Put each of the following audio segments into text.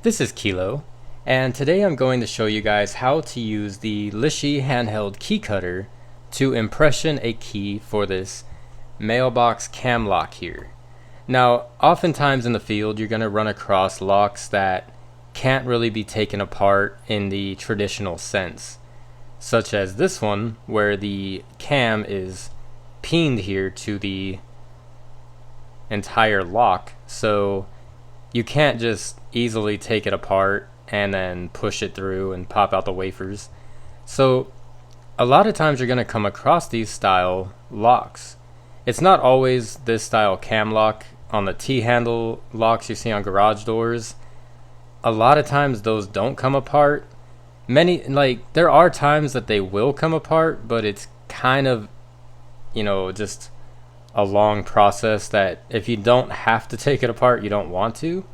This is Kilo, and today I'm going to show you guys how to use the Lishi Handheld Key Cutter to impression a key for this mailbox cam lock here. Now, oftentimes in the field you're going to run across locks that can't really be taken apart in the traditional sense, such as this one where the cam is pinned here to the entire lock, so you can't just easily take it apart and then push it through and pop out the wafers. So a lot of times you're going to come across these style locks. It's not always this style cam lock on the T-handle locks you see on garage doors. A lot of times those don't come apart. There are times that they will come apart, but it's kind of, just a long process that if you don't have to take it apart, you don't want to.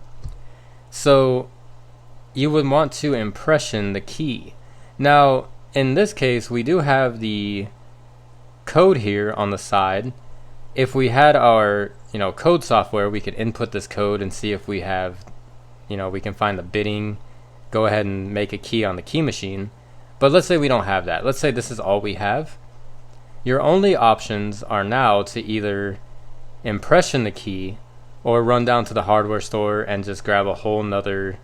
So you would want to impression the key. Now, in this case, we do have the code here on the side. If we had our, code software, we could input this code and see if we have, we can find the bitting, go ahead and make a key on the key machine. But let's say we don't have that. Let's say this is all we have. Your only options are now to either impression the key or run down to the hardware store and just grab a whole nother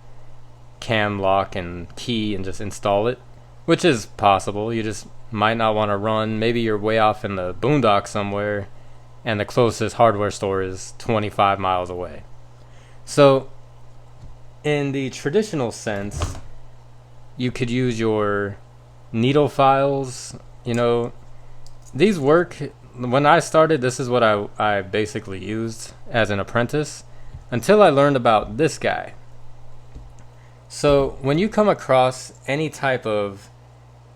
cam lock and key and just install it, which is possible. You just might not want to run. Maybe you're way off in the boondocks somewhere and the closest hardware store is 25 miles away. So in the traditional sense, you could use your needle files. These work. When I started, this is what I basically used as an apprentice until I learned about this guy. So when you come across any type of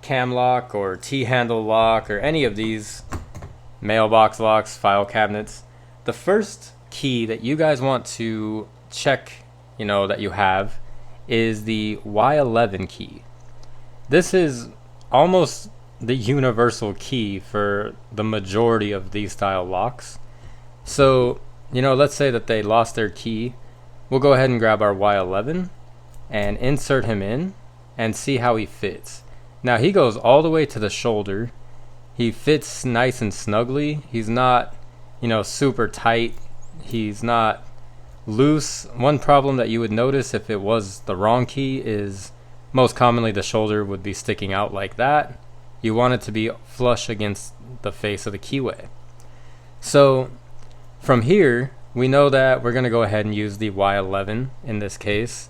cam lock or T-handle lock or any of these mailbox locks, file cabinets, the first key that you guys want to check, that you have is the Y11 key. This is almost the universal key for the majority of these style locks. So, let's say that they lost their key. We'll go ahead and grab our Y11 and insert him in and see how he fits. Now he goes all the way to the shoulder. He fits nice and snugly. He's not, super tight. He's not loose. One problem that you would notice if it was the wrong key is most commonly the shoulder would be sticking out like that. You want it to be flush against the face of the keyway. So from here, we know that we're going to go ahead and use the Y11 in this case.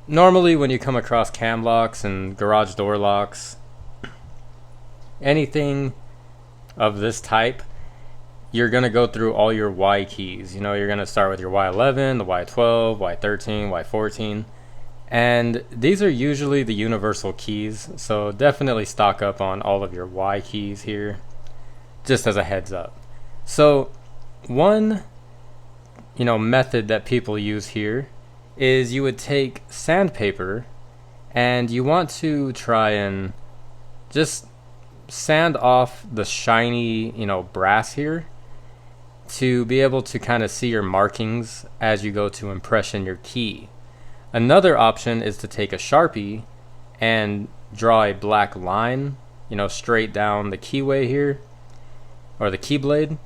Normally when you come across cam locks and garage door locks, anything of this type, you're going to go through all your Y keys. You're going to start with your Y11, the Y12, Y13, Y14. And these are usually the universal keys, so definitely stock up on all of your Y keys here, just as a heads up. So one, method that people use here is you would take sandpaper and you want to try and just sand off the shiny, brass here to be able to kind of see your markings as you go to impression your key. Another option is to take a Sharpie and draw a black line, straight down the keyway here, or the key blade.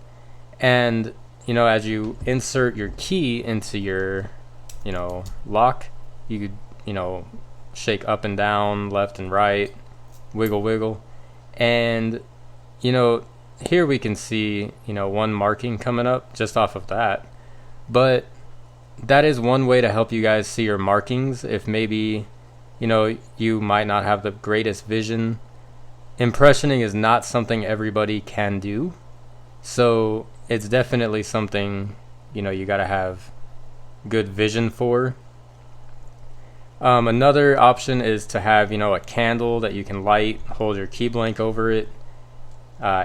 And, as you insert your key into your, lock, you could, shake up and down, left and right, wiggle, wiggle. And, here we can see, one marking coming up just off of that. But that is one way to help you guys see your markings if maybe, you might not have the greatest vision. Impressioning is not something everybody can do. So it's definitely something, you got to have good vision for. Another option is to have, a candle that you can light, hold your key blank over it,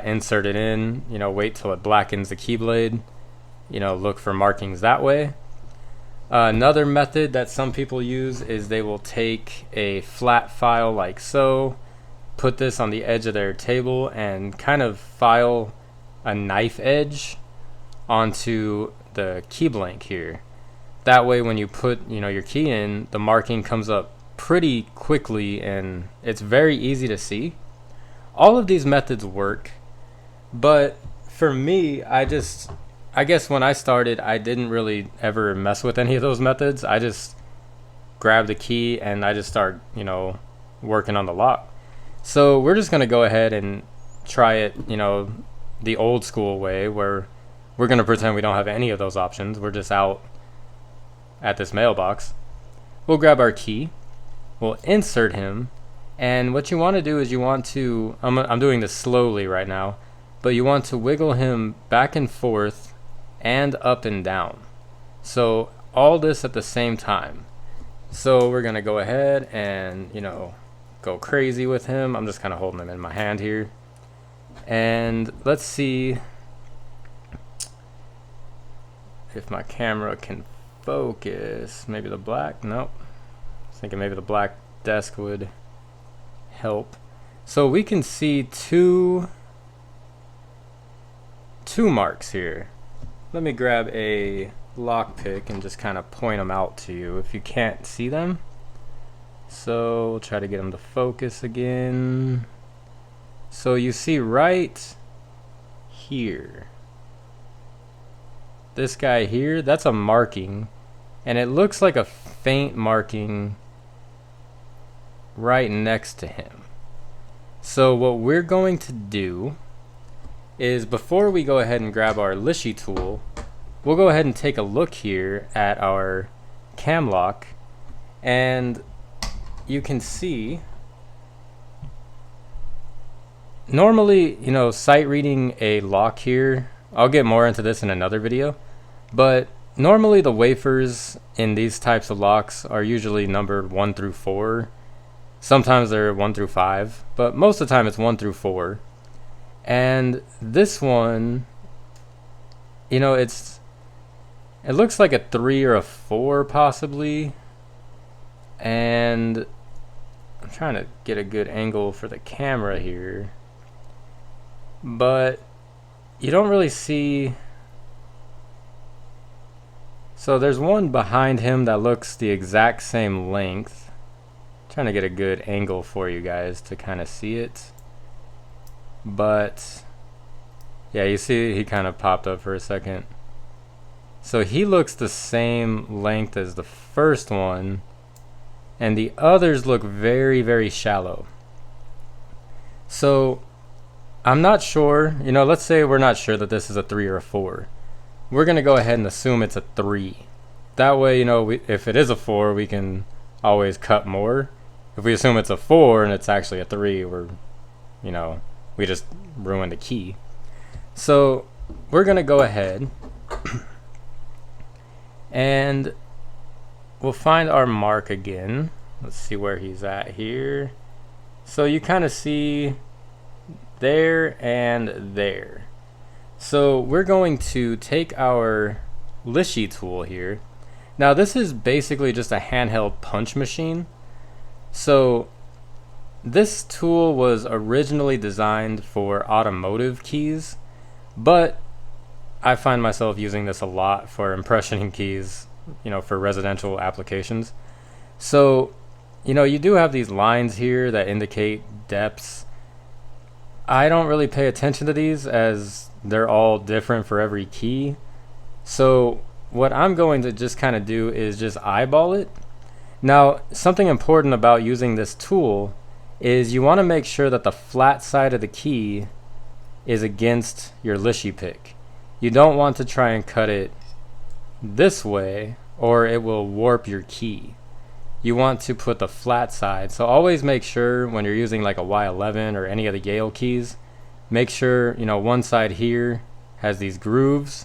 insert it in, wait till it blackens the key blade, look for markings that way. Another method that some people use is they will take a flat file like so, put this on the edge of their table and kind of file a knife edge onto the key blank here. That way when you put your key in, the marking comes up pretty quickly and it's very easy to see. All of these methods work, but for me, I guess when I started, I didn't really ever mess with any of those methods. I just grabbed the key and I just start working on the lock. So we're just going to go ahead and try it the old school way, where we're going to pretend we don't have any of those options. We're just out at this mailbox. We'll grab our key, we'll insert him, and what you want to do is you want to, I'm doing this slowly right now, but you want to wiggle him back and forth and up and down. So all this at the same time. So we're going to go ahead and go crazy with him. I'm just kind of holding him in my hand here. And let's see if my camera can focus. Maybe the black, nope. I was thinking maybe the black desk would help. So we can see two marks here. Let me grab a lockpick and just kind of point them out to you if you can't see them. So we'll try to get them to focus again. So you see right here, this guy here, that's a marking, and it looks like a faint marking right next to him. So what we're going to do is, before we go ahead and grab our Lishi tool, we'll go ahead and take a look here at our cam lock, and you can see normally sight reading a lock here, I'll get more into this in another video, but normally the wafers in these types of locks are usually numbered 1 through 4. Sometimes they're 1 through 5, but most of the time it's 1 through 4. And this one, it looks like a 3 or a 4 possibly. And I'm trying to get a good angle for the camera here, but you don't really see. So there's one behind him that looks the exact same length. I'm trying to get a good angle for you guys to kind of see it. But yeah, you see he kind of popped up for a second. So he looks the same length as the first one, and the others look very, very shallow. So I'm not sure, let's say we're not sure that this is a 3 or a 4. We're going to go ahead and assume it's a 3. That way, if it is a 4, we can always cut more. If we assume it's a 4 and it's actually a 3, we just ruined the key. So we're going to go ahead and we'll find our mark again. Let's see where he's at here. So you kind of see there and there. So we're going to take our Lishi tool here. Now this is basically just a handheld punch machine. So this tool was originally designed for automotive keys, but I find myself using this a lot for impressioning keys, for residential applications. So, you do have these lines here that indicate depths. I don't really pay attention to these as they're all different for every key. So what I'm going to just kind of do is just eyeball it. Now, something important about using this tool is you want to make sure that the flat side of the key is against your Lishi pick. You don't want to try and cut it this way or it will warp your key. You want to put the flat side. So always make sure when you're using like a Y11 or any of the Yale keys, make sure one side here has these grooves.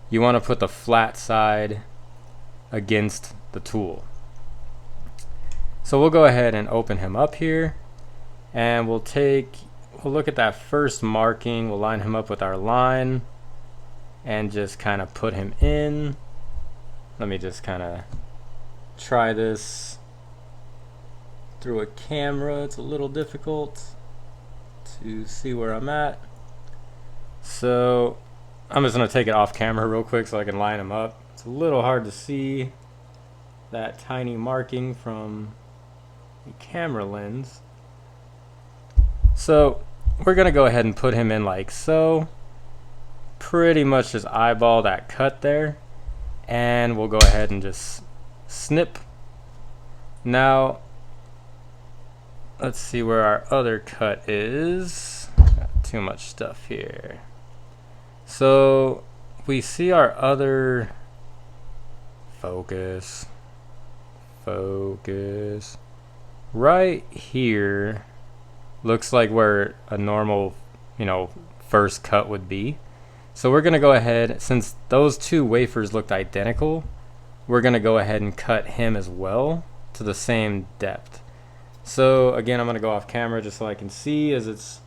You want to put the flat side against the tool. So we'll go ahead and open him up here, and we'll look at that first marking, we'll line him up with our line and just kind of put him in. Let me just kind of try this through a camera. It's a little difficult to see where I'm at. So I'm just going to take it off camera real quick so I can line him up. It's a little hard to see that tiny marking from the camera lens. So we're gonna go ahead and put him in like so. Pretty much just eyeball that cut there, and we'll go ahead and just snip. Now let's see where our other cut is. Got too much stuff here. So we see our other focus right here. Looks like where a normal, first cut would be. So we're gonna go ahead, since those two wafers looked identical, we're gonna go ahead and cut him as well to the same depth. So again, I'm gonna go off camera just so I can see, as it's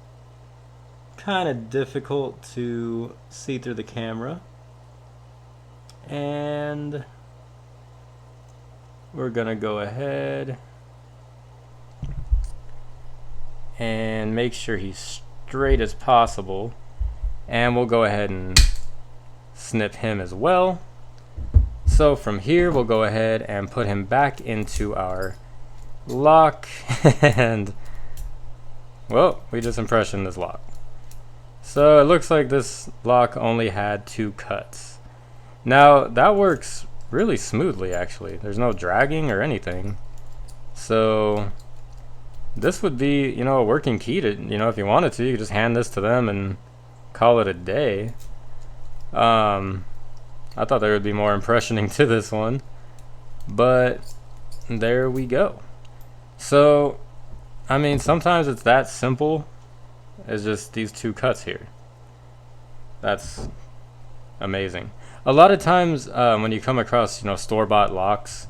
kind of difficult to see through the camera. And we're gonna go ahead and make sure he's straight as possible, and we'll go ahead and snip him as well. So from here we'll go ahead and put him back into our lock and well, we just impressioned this lock. So it looks like this lock only had 2 cuts. Now that works really smoothly actually. There's no dragging or anything. So this would be, a working key to, if you wanted to, you could just hand this to them and call it a day. I thought there would be more impressioning to this one, but there we go. So, I mean, sometimes it's that simple as just these 2 cuts here. That's amazing. A lot of times when you come across, store-bought locks,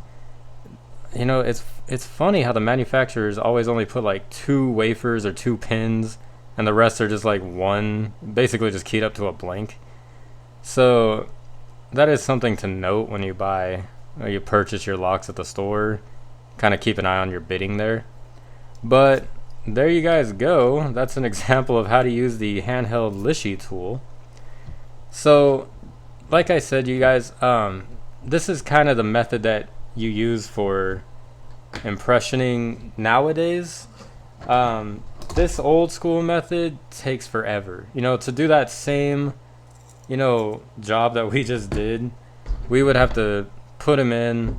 it's funny how the manufacturers always only put like 2 wafers or 2 pins, and the rest are just like one, basically just keyed up to a blank. So that is something to note when you buy or you purchase your locks at the store. Kind of keep an eye on your bidding there. But there you guys go. That's an example of how to use the Handheld Lishi tool. So like I said, you guys, this is kind of the method that you use for impressioning nowadays. This old school method takes forever. To do that same, job that we just did, we would have to put them in,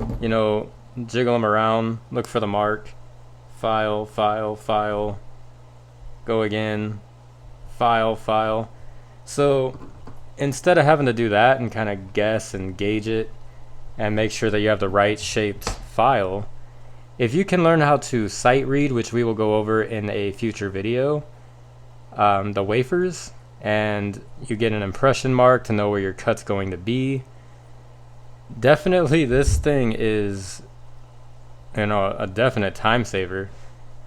jiggle them around, look for the mark, file, go again, file. So instead of having to do that and kind of guess and gauge it and make sure that you have the right shaped file, if you can learn how to sight read, which we will go over in a future video, the wafers, and you get an impression mark to know where your cut's going to be, definitely this thing is a definite time saver.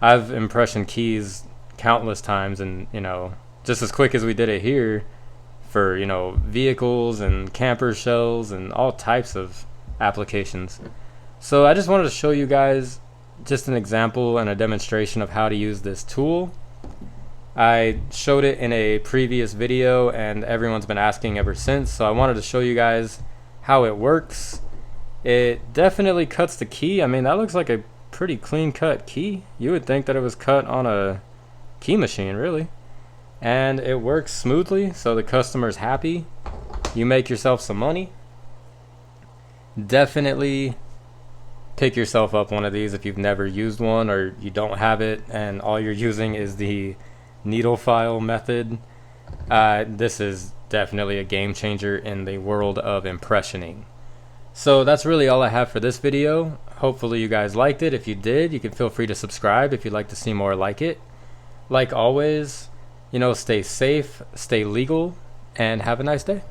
I've impression keys countless times, and just as quick as we did it here for vehicles and camper shells and all types of applications. So I just wanted to show you guys just an example and a demonstration of how to use this tool. I showed it in a previous video and everyone's been asking ever since, so I wanted to show you guys how it works. It definitely cuts the key. I mean, that looks like a pretty clean cut key. You would think that it was cut on a key machine, really. And it works smoothly, so the customer's happy. You make yourself some money. Definitely pick yourself up one of these if you've never used one or you don't have it and all you're using is the needle file method. This is definitely a game changer in the world of impressioning. So that's really all I have for this video. Hopefully you guys liked it. If you did, you can feel free to subscribe if you'd like to see more like it. Like always, stay safe, stay legal, and have a nice day.